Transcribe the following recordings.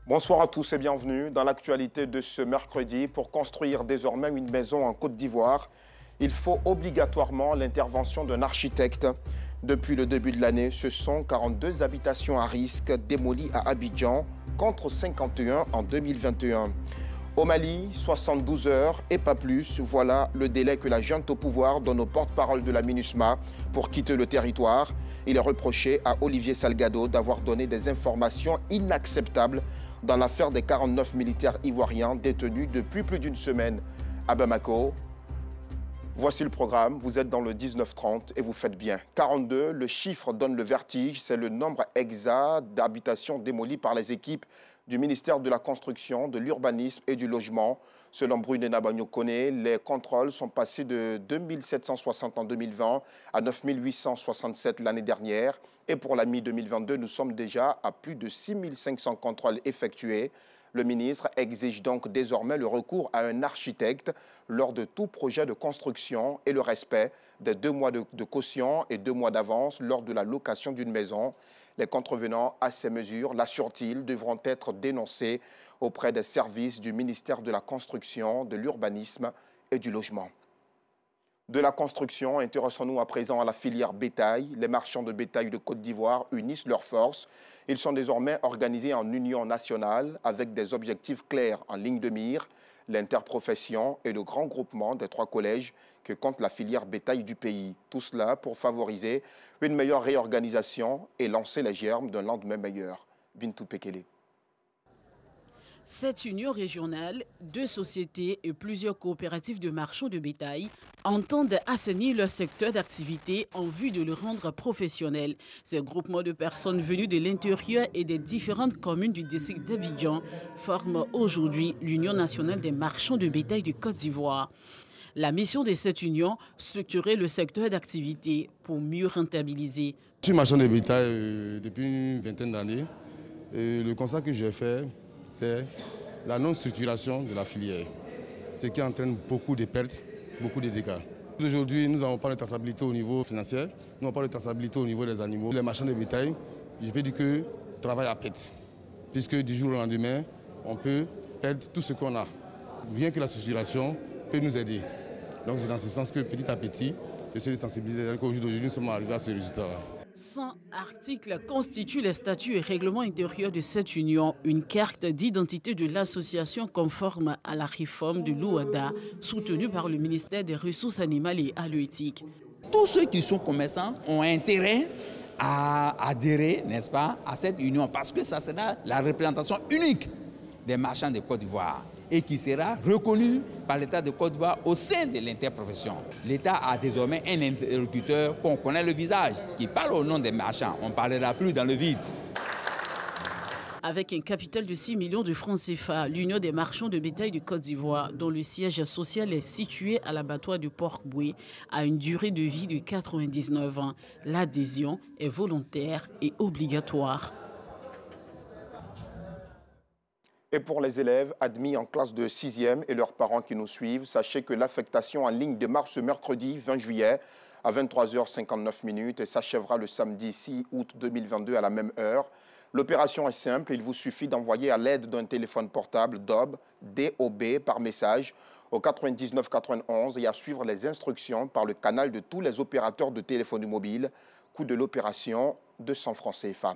Bonsoir à tous et bienvenue dans l'actualité de ce mercredi. Pour construire désormais une maison en Côte d'Ivoire, il faut obligatoirement l'intervention d'un architecte. Depuis le début de l'année, ce sont 42 habitations à risque démolies à Abidjan contre 51 en 2021. Au Mali, 72 heures et pas plus, voilà le délai que la junte au pouvoir donne au porte-parole de la MINUSMA pour quitter le territoire. Il est reproché à Olivier Salgado d'avoir donné des informations inacceptables dans l'affaire des 49 militaires ivoiriens détenus depuis plus d'une semaine à Bamako. Voici le programme, vous êtes dans le 19-30 et vous faites bien. 42, le chiffre donne le vertige, c'est le nombre exact d'habitations démolies par les équipes du ministère de la Construction, de l'Urbanisme et du Logement. Selon Brunena Bagno-Kone, les contrôles sont passés de 2760 en 2020 à 9867 l'année dernière. Et pour la mi-2022, nous sommes déjà à plus de 6500 contrôles effectués. Le ministre exige donc désormais le recours à un architecte lors de tout projet de construction et le respect des 2 mois de caution et 2 mois d'avance lors de la location d'une maison. Les contrevenants à ces mesures, l'assurent-ils, devront être dénoncés auprès des services du ministère de la Construction, de l'Urbanisme et du Logement. De la construction, intéressons-nous à présent à la filière bétail. Les marchands de bétail de Côte d'Ivoire unissent leurs forces. Ils sont désormais organisés en union nationale avec des objectifs clairs en ligne de mire, l'interprofession et le grand groupement des 3 collèges que compte la filière bétail du pays. Tout cela pour favoriser une meilleure réorganisation et lancer les germes d'un lendemain meilleur. Bintou Pekele. Cette union régionale, 2 sociétés et plusieurs coopératives de marchands de bétail entendent assainir leur secteur d'activité en vue de le rendre professionnel. Ces groupements de personnes venues de l'intérieur et des différentes communes du district d'Abidjan forment aujourd'hui l'Union nationale des marchands de bétail de Côte d'Ivoire. La mission de cette union, structurer le secteur d'activité pour mieux rentabiliser. Je suis marchand de bétail depuis une vingtaine d'années. Le constat que j'ai fait, c'est la non-structuration de la filière, ce qui entraîne beaucoup de pertes, beaucoup de dégâts. Aujourd'hui, nous n'avons pas de traçabilité au niveau financier, nous n'avons pas de traçabilité au niveau des animaux. Les marchands de bétail, je peux dire que travaillent à perte, puisque du jour au lendemain, on peut perdre tout ce qu'on a. Rien que la structuration peut nous aider. Donc c'est dans ce sens que petit à petit, je suis sensibilisé qu'aujourd'hui, nous sommes arrivés à ce résultat-là. 100 articles constituent les statuts et règlements intérieurs de cette union, une carte d'identité de l'association conforme à la réforme de l'OADA, soutenue par le ministère des Ressources animales et halieutiques. Tous ceux qui sont commerçants ont intérêt à adhérer, n'est-ce pas, à cette union, parce que ça sera la représentation unique des marchands de Côte d'Ivoire et qui sera reconnue par l'État de Côte d'Ivoire au sein de l'interprofession. L'État a désormais un interlocuteur qu'on connaît le visage, qui parle au nom des marchands. On ne parlera plus dans le vide. Avec un capital de 6 millions de francs CFA, l'Union des marchands de bétail de Côte d'Ivoire, dont le siège social est situé à l'abattoir de Port-Boué, a une durée de vie de 99 ans. L'adhésion est volontaire et obligatoire. Et pour les élèves admis en classe de 6e et leurs parents qui nous suivent, sachez que l'affectation en ligne démarre ce mercredi 20 juillet à 23h59 et s'achèvera le samedi 6 août 2022 à la même heure. L'opération est simple, il vous suffit d'envoyer à l'aide d'un téléphone portable DOB par message au 99 91 et à suivre les instructions par le canal de tous les opérateurs de téléphonie mobile. Coût de l'opération, 200 francs CFA.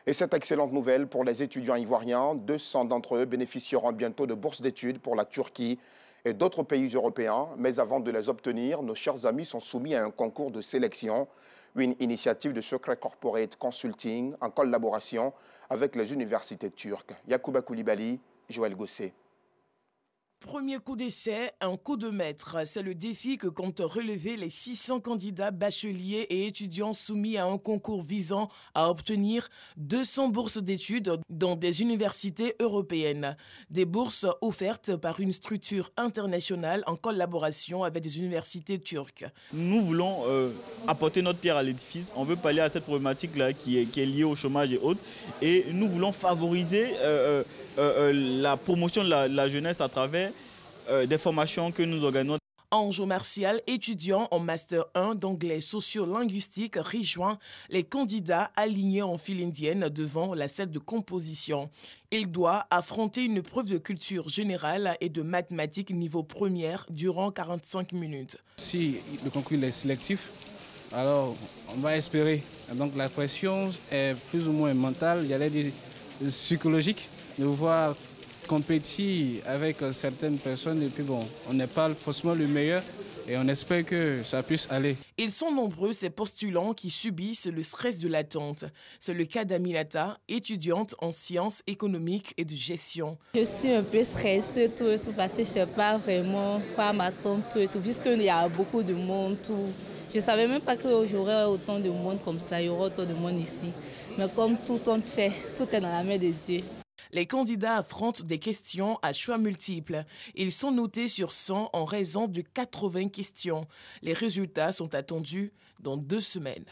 Et cette excellente nouvelle pour les étudiants ivoiriens, 200 d'entre eux bénéficieront bientôt de bourses d'études pour la Turquie et d'autres pays européens. Mais avant de les obtenir, nos chers amis sont soumis à un concours de sélection, une initiative de Secret Corporate Consulting en collaboration avec les universités turques. Yacouba Koulibaly, Joël Gosset. Premier coup d'essai, un coup de maître. C'est le défi que comptent relever les 600 candidats bacheliers et étudiants soumis à un concours visant à obtenir 200 bourses d'études dans des universités européennes. Des bourses offertes par une structure internationale en collaboration avec des universités turques. Nous voulons apporter notre pierre à l'édifice. On veut pallier à cette problématique-là qui est liée au chômage et autres. Et nous voulons favoriser la promotion de la jeunesse à travers des formations que nous organisons. Ange Martial, étudiant en Master 1 d'anglais socio-linguistique, rejoint les candidats alignés en file indienne devant la salle de composition. Il doit affronter une preuve de culture générale et de mathématiques niveau première durant 45 minutes. Si le concours est sélectif, alors on va espérer. Donc la pression est plus ou moins mentale, il y a des psychologiques de voir compétir avec certaines personnes et puis bon, on n'est pas forcément le meilleur et on espère que ça puisse aller. Ils sont nombreux ces postulants qui subissent le stress de l'attente. C'est le cas d'Aminata, étudiante en sciences économiques et de gestion. Je suis un peu stressée tout parce que je ne sais pas vraiment quoi m'attendre tout, puisqu'il y a beaucoup de monde tout. Je ne savais même pas que j'aurais autant de monde comme ça, il y aura autant de monde ici. Mais comme tout on fait, tout est dans la main de Dieu. Les candidats affrontent des questions à choix multiples. Ils sont notés sur 100 en raison de 80 questions. Les résultats sont attendus dans 2 semaines.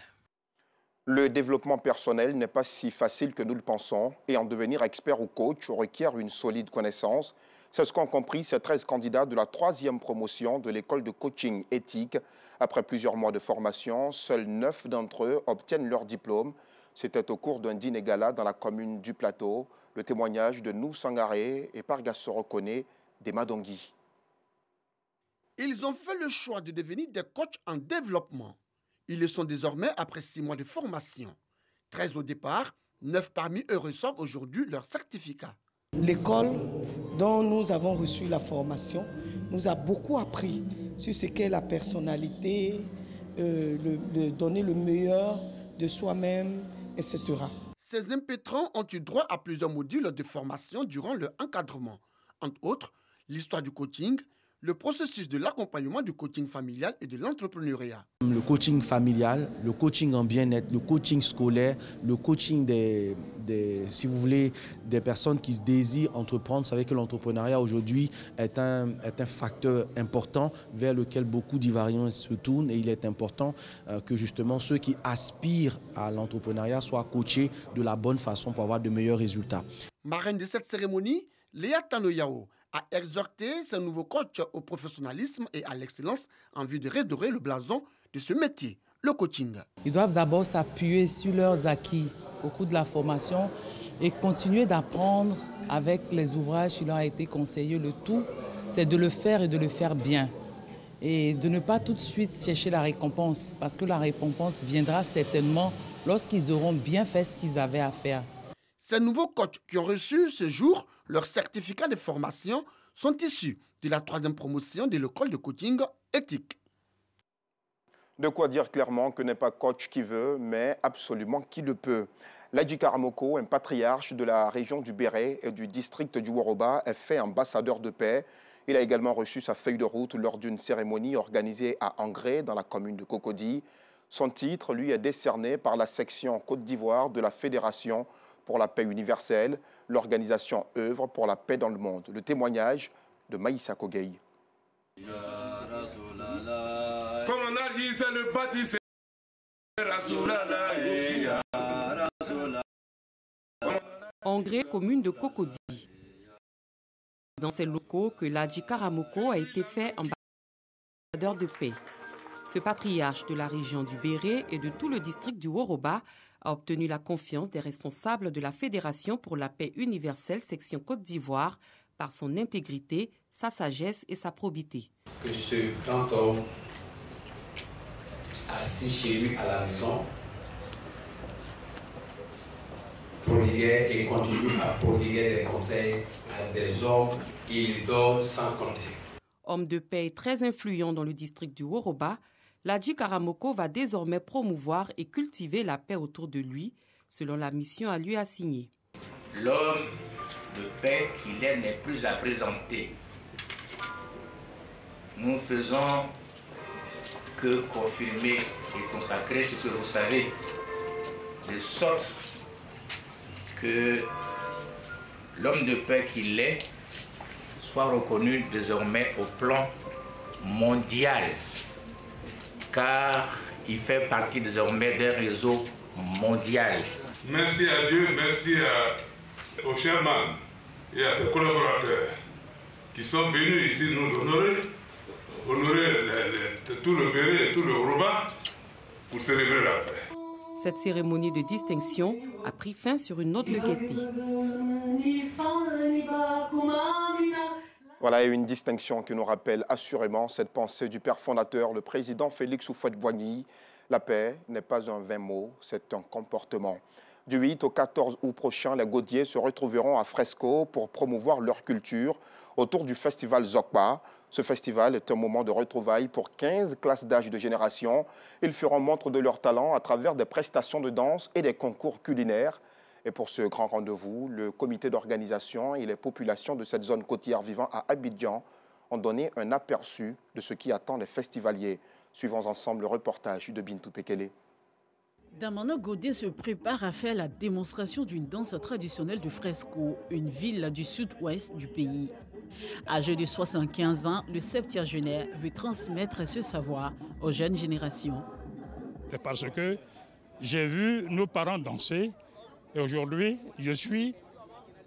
Le développement personnel n'est pas si facile que nous le pensons et en devenir expert ou coach requiert une solide connaissance. C'est ce qu'ont compris ces 13 candidats de la 3e promotion de l'école de coaching éthique. Après plusieurs mois de formation, seuls 9 d'entre eux obtiennent leur diplôme. C'était au cours d'un dîner gala dans la commune du Plateau. Le témoignage de Nou Sangaré et Parga Sorokone des Madongui. Ils ont fait le choix de devenir des coachs en développement. Ils le sont désormais après 6 mois de formation. 13 au départ, 9 parmi eux reçoivent aujourd'hui leur certificat. L'école dont nous avons reçu la formation nous a beaucoup appris sur ce qu'est la personnalité, de donner le meilleur de soi-même, etc. Ces impétrants ont eu droit à plusieurs modules de formation durant leur encadrement. Entre autres, l'histoire du coaching, le processus de l'accompagnement du coaching familial et de l'entrepreneuriat. Le coaching familial, le coaching en bien-être, le coaching scolaire, le coaching si vous voulez, des personnes qui désirent entreprendre. Vous savez que l'entrepreneuriat aujourd'hui est un facteur important vers lequel beaucoup d'Ivoiriens se tournent et il est important que justement ceux qui aspirent à l'entrepreneuriat soient coachés de la bonne façon pour avoir de meilleurs résultats. Marraine de cette cérémonie, Léa Tanoyao a exhorté ses nouveaux coachs au professionnalisme et à l'excellence en vue de redorer le blason de ce métier, le coaching. Ils doivent d'abord s'appuyer sur leurs acquis au cours de la formation et continuer d'apprendre avec les ouvrages qui leur ont été conseillés. Le tout, c'est de le faire et de le faire bien. Et de ne pas tout de suite chercher la récompense, parce que la récompense viendra certainement lorsqu'ils auront bien fait ce qu'ils avaient à faire. Ces nouveaux coachs qui ont reçu ce jour leur certificat de formation sont issus de la 3e promotion de l'école de coaching éthique. De quoi dire clairement que n'est pas coach qui veut, mais absolument qui le peut. Ladji Karamoko, un patriarche de la région du Béret et du district du Woroba, est fait ambassadeur de paix. Il a également reçu sa feuille de route lors d'une cérémonie organisée à Angré, dans la commune de Cocody. Son titre, lui, est décerné par la section Côte d'Ivoire de la Fédération pour la paix universelle. L'organisation œuvre pour la paix dans le monde. Le témoignage de Maïssa Kogei. Comme on a dit, c'est le bâtisseur. Angré, commune de Cocody. Dans ces locaux que Ladji Karamoko a été fait ambassadeur de paix. Ce patriarche de la région du Béret et de tout le district du Woroba a obtenu la confiance des responsables de la Fédération pour la paix universelle section Côte d'Ivoire par son intégrité, sa sagesse et sa probité. Que ce grand homme, assis chez lui à la maison, prodiguait et continue à prodiguer des conseils à des hommes qu'il donne sans compter. Homme de paix très influent dans le district du Woroba, Ladji Karamoko va désormais promouvoir et cultiver la paix autour de lui, selon la mission à lui assignée. L'homme de paix qu'il est n'est plus à présenter. Nous faisons que confirmer et consacrer ce que vous savez, de sorte que l'homme de paix qu'il est soit reconnu désormais au plan mondial, car il fait partie désormais d'un réseau mondial. Merci à Dieu, merci au chairman et à ses collaborateurs qui sont venus ici nous honorer honorer tout le Béré et tout le Yoruba pour célébrer la paix. Cette cérémonie de distinction a pris fin sur une note de gaieté. Voilà une distinction qui nous rappelle assurément cette pensée du père fondateur, le président Félix Houphouët-Boigny. La paix n'est pas un vain mot, c'est un comportement. Du 8 au 14 août prochain, les Gaudiers se retrouveront à Fresco pour promouvoir leur culture autour du festival Zokba. Ce festival est un moment de retrouvailles pour 15 classes d'âge de génération. Ils feront montre de leur talent à travers des prestations de danse et des concours culinaires. Et pour ce grand rendez-vous, le comité d'organisation et les populations de cette zone côtière vivant à Abidjan ont donné un aperçu de ce qui attend les festivaliers. Suivons ensemble le reportage de Bintou Pekele. Damano Godé se prépare à faire la démonstration d'une danse traditionnelle de Fresco, une ville du sud-ouest du pays. Âgé de 75 ans, le septuagénaire veut transmettre ce savoir aux jeunes générations. C'est parce que j'ai vu nos parents danser et aujourd'hui, je suis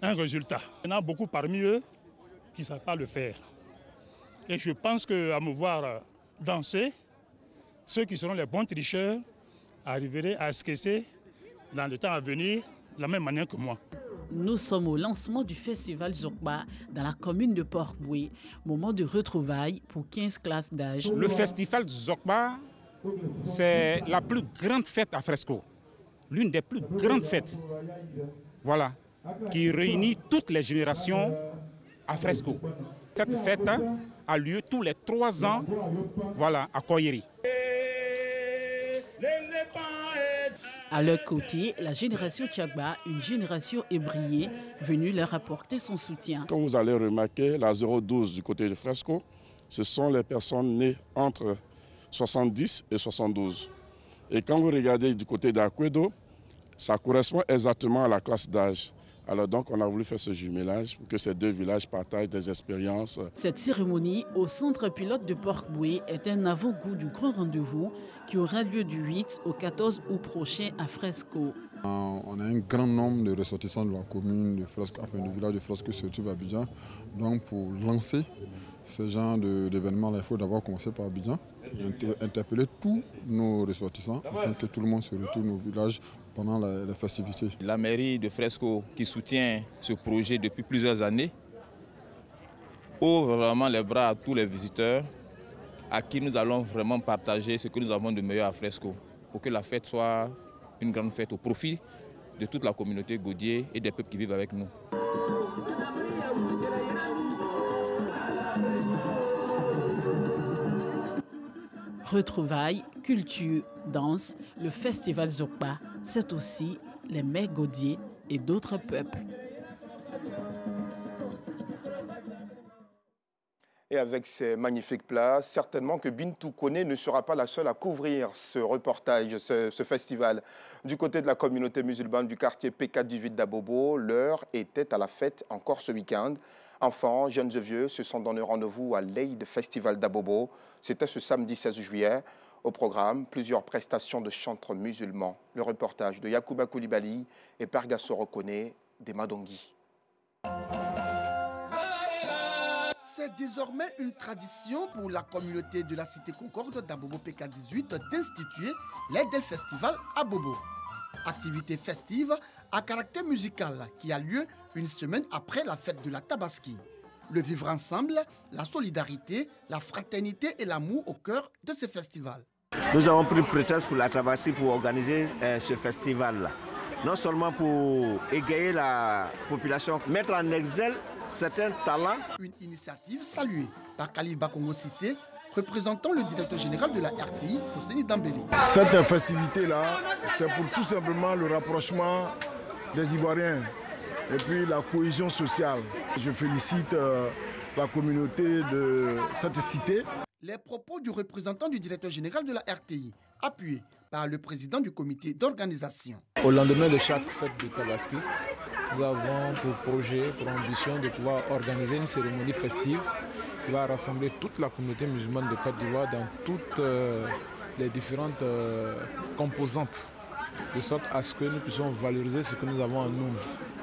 un résultat. Il y en a beaucoup parmi eux qui ne savent pas le faire. Et je pense qu'à me voir danser, ceux qui seront les bons tricheurs arriveraient à esquisser dans le temps à venir de la même manière que moi. Nous sommes au lancement du festival Zokba dans la commune de Port-Boué, moment de retrouvailles pour 15 classes d'âge. Le festival Zokba, c'est la plus grande fête à Fresco, l'une des plus grandes fêtes, voilà, qui réunit toutes les générations à Fresco. Cette fête a lieu tous les 3 ans, voilà, à Koyeri. À leur côté, la génération Tchagba, une génération ébriée, venue leur apporter son soutien. Comme vous allez remarquer, la 012 du côté de Fresco, ce sont les personnes nées entre 70 et 72. Et quand vous regardez du côté d'Akwedo, ça correspond exactement à la classe d'âge. Alors donc, on a voulu faire ce jumelage pour que ces deux villages partagent des expériences. Cette cérémonie au centre pilote de Port-Boué est un avant-goût du grand rendez-vous qui aura lieu du 8 au 14 août prochain à Fresco. On a un grand nombre de ressortissants de la commune de Fresco, enfin du village de Fresco, surtout à Abidjan. Donc pour lancer ce genre d'événements, il faut d'abord commencer par Abidjan et interpeller tous nos ressortissants afin que tout le monde se retourne au village pendant les festivités. La mairie de Fresco qui soutient ce projet depuis plusieurs années ouvre vraiment les bras à tous les visiteurs à qui nous allons vraiment partager ce que nous avons de meilleur à Fresco pour que la fête soit une grande fête au profit de toute la communauté gaudier et des peuples qui vivent avec nous. Retrouvailles, culture, danse, le festival Zokba, c'est aussi les mères gaudiers et d'autres peuples. Et avec ces magnifiques plats, certainement que Bintou Koné ne sera pas la seule à couvrir ce reportage, ce festival. Du côté de la communauté musulmane du quartier P4-18 d'Abobo, l'heure était à la fête encore ce week-end. Enfants, jeunes et vieux se sont donné rendez-vous à l'Eid Festival d'Abobo. C'était ce samedi 16 juillet. Au programme, plusieurs prestations de chantres musulmans. Le reportage de Yacouba Koulibaly et Pergasso Rokone des Madongi. C'est désormais une tradition pour la communauté de la cité Concorde d'Abobo PK18 d'instituer l'Eid Festival à Bobo. Activité festive à caractère musical qui a lieu une semaine après la fête de la Tabaski. Le vivre ensemble, la solidarité, la fraternité et l'amour au cœur de ce festival. Nous avons pris prétexte pour la Tabaski pour organiser ce festival-là. Non seulement pour égayer la population, mettre en exergue certains talents. Une initiative saluée par Khalil Bakongo Sissé, représentant le directeur général de la RTI, Fousseni Dambélé. Cette festivité-là, c'est pour tout simplement le rapprochement des Ivoiriens et puis la cohésion sociale. Je félicite la communauté de cette cité. Les propos du représentant du directeur général de la RTI, appuyé par le président du comité d'organisation. Au lendemain de chaque fête de Tabaski, nous avons pour projet, pour ambition de pouvoir organiser une cérémonie festive qui va rassembler toute la communauté musulmane de Côte d'Ivoire dans toutes les différentes composantes, de sorte à ce que nous puissions valoriser ce que nous avons en nous,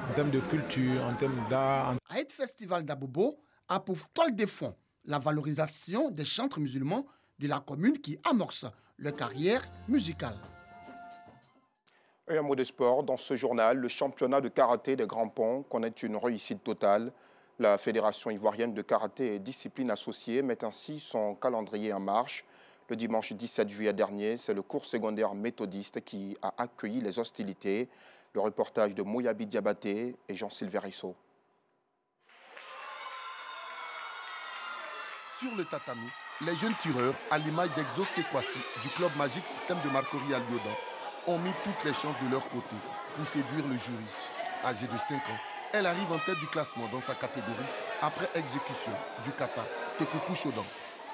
en termes de culture, en termes d'art. Aïd Festival d'Abobo a pour toile de fond la valorisation des chantres musulmans de la commune qui amorcent leur carrière musicale. Et un mot de sport, dans ce journal, le championnat de karaté des Grands Ponts connaît une réussite totale. La Fédération ivoirienne de karaté et discipline associée met ainsi son calendrier en marche. Le dimanche 17 juillet dernier, c'est le cours secondaire méthodiste qui a accueilli les hostilités. Le reportage de Mouyabi Diabaté et Jean-Sylvain Rissot. Sur le tatami, les jeunes tireurs, à l'image d'Exo Sekwasi du club magique système de Marcory à Lyodan, ont mis toutes les chances de leur côté pour séduire le jury. Âgée de 5 ans, elle arrive en tête du classement dans sa catégorie après exécution du kata Tekoukou Shodan.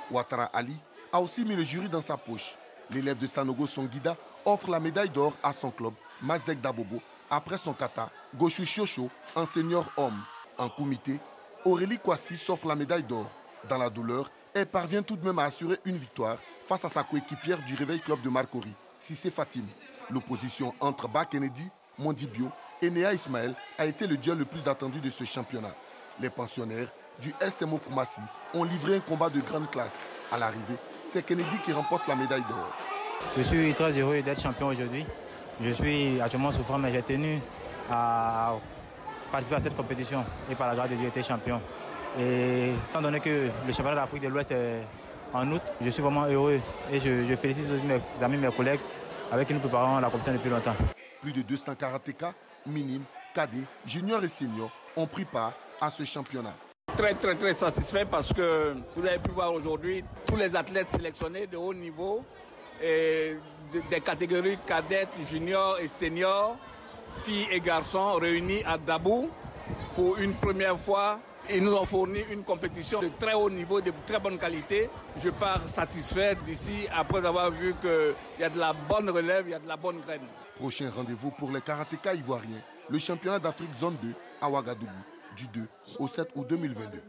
Ouattara Ali a aussi mis le jury dans sa poche. L'élève de Sanogo Songida offre la médaille d'or à son club, Mazdek Dabobo, après son kata Goshu Shosho en senior homme. En comité, Aurélie Kwasi s'offre la médaille d'or. Dans la douleur, elle parvient tout de même à assurer une victoire face à sa coéquipière du Réveil Club de Marcory, Sissé Fatim. L'opposition entre Ba Kennedy, Mondibio et Néa Ismaël a été le duel le plus attendu de ce championnat. Les pensionnaires du SMO Koumassi ont livré un combat de grande classe. À l'arrivée, c'est Kennedy qui remporte la médaille d'or. Je suis très heureux d'être champion aujourd'hui. Je suis actuellement souffrant, mais j'ai tenu à participer à cette compétition et par la grâce de Dieu, j'ai été champion. Et étant donné que le championnat d'Afrique de l'Ouest est en août, je suis vraiment heureux et je félicite mes amis, mes collègues avec qui nous préparons la compétition depuis longtemps. Plus de 200 karatékas, minimes, cadets, juniors et seniors ont pris part à ce championnat. Très satisfait parce que vous avez pu voir aujourd'hui tous les athlètes sélectionnés de haut niveau et des catégories cadettes, juniors et seniors, filles et garçons réunis à Dabou pour une première fois. Ils nous ont fourni une compétition de très haut niveau, de très bonne qualité. Je pars satisfait d'ici après avoir vu qu'il y a de la bonne relève, il y a de la bonne graine. Prochain rendez-vous pour les karatékas ivoiriens, le championnat d'Afrique zone 2 à Ouagadougou, du 2 au 7 août 2022.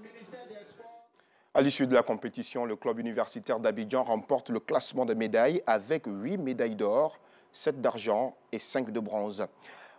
À l'issue de la compétition, le club universitaire d'Abidjan remporte le classement des médailles avec 8 médailles d'or, 7 d'argent et 5 de bronze.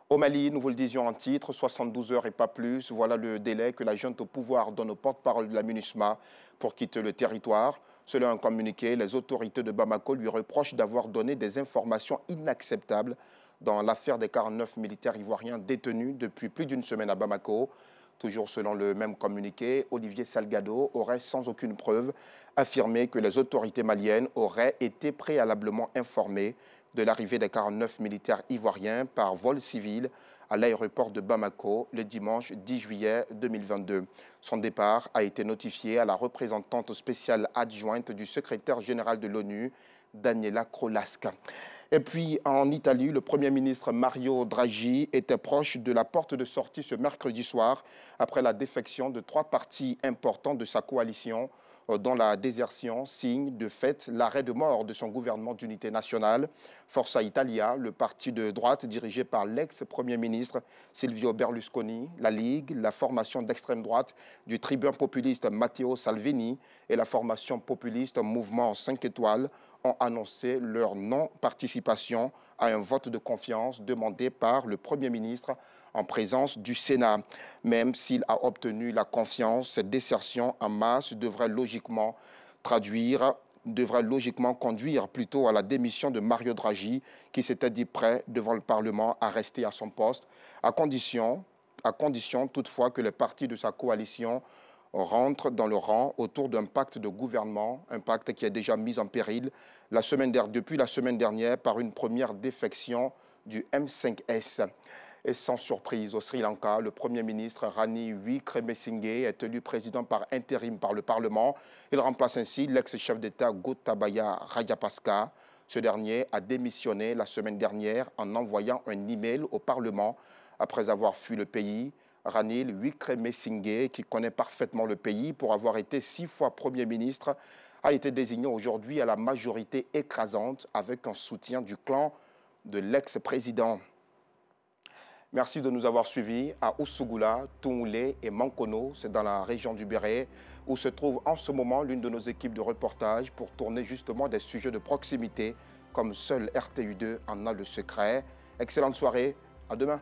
Au Mali, nous vous le disions en titre, 72 heures et pas plus, voilà le délai que la junte au pouvoir donne au porte-parole de la MINUSMA pour quitter le territoire. Selon un communiqué, les autorités de Bamako lui reprochent d'avoir donné des informations inacceptables dans l'affaire des 49 militaires ivoiriens détenus depuis plus d'une semaine à Bamako. Toujours selon le même communiqué, Olivier Salgado aurait sans aucune preuve affirmé que les autorités maliennes auraient été préalablement informées de l'arrivée des 49 militaires ivoiriens par vol civil à l'aéroport de Bamako le dimanche 10 juillet 2022. Son départ a été notifié à la représentante spéciale adjointe du secrétaire général de l'ONU, Daniela Krolasca. Et puis en Italie, le Premier ministre Mario Draghi était proche de la porte de sortie ce mercredi soir après la défection de 3 partis importants de sa coalition, dont la désertion signe de fait l'arrêt de mort de son gouvernement d'unité nationale. Forza Italia, le parti de droite dirigé par l'ex-premier ministre Silvio Berlusconi, la Ligue, la formation d'extrême droite du tribun populiste Matteo Salvini et la formation populiste Mouvement 5 étoiles ont annoncé leur non-participation à un vote de confiance demandé par le Premier ministre en présence du Sénat. Même s'il a obtenu la confiance, cette désertion en masse devrait logiquement conduire plutôt à la démission de Mario Draghi, qui s'était dit prêt devant le Parlement à rester à son poste, à condition toutefois que les partis de sa coalition rentrent dans le rang autour d'un pacte de gouvernement, un pacte qui est déjà mis en péril depuis la semaine dernière par une première défection du M5S. Et sans surprise, au Sri Lanka, le Premier ministre Ranil Wickremesinghe est élu président par intérim par le Parlement. Il remplace ainsi l'ex-chef d'État Gotabaya Rajapaksa. Ce dernier a démissionné la semaine dernière en envoyant un email au Parlement après avoir fui le pays. Ranil Wickremesinghe, qui connaît parfaitement le pays pour avoir été 6 fois Premier ministre, a été désigné aujourd'hui à la majorité écrasante avec un soutien du clan de l'ex-président. Merci de nous avoir suivis à Oussougoula, Tungoulé et Mankono, c'est dans la région du Béret, où se trouve en ce moment l'une de nos équipes de reportage pour tourner justement des sujets de proximité, comme seul RTU2 en a le secret. Excellente soirée, à demain.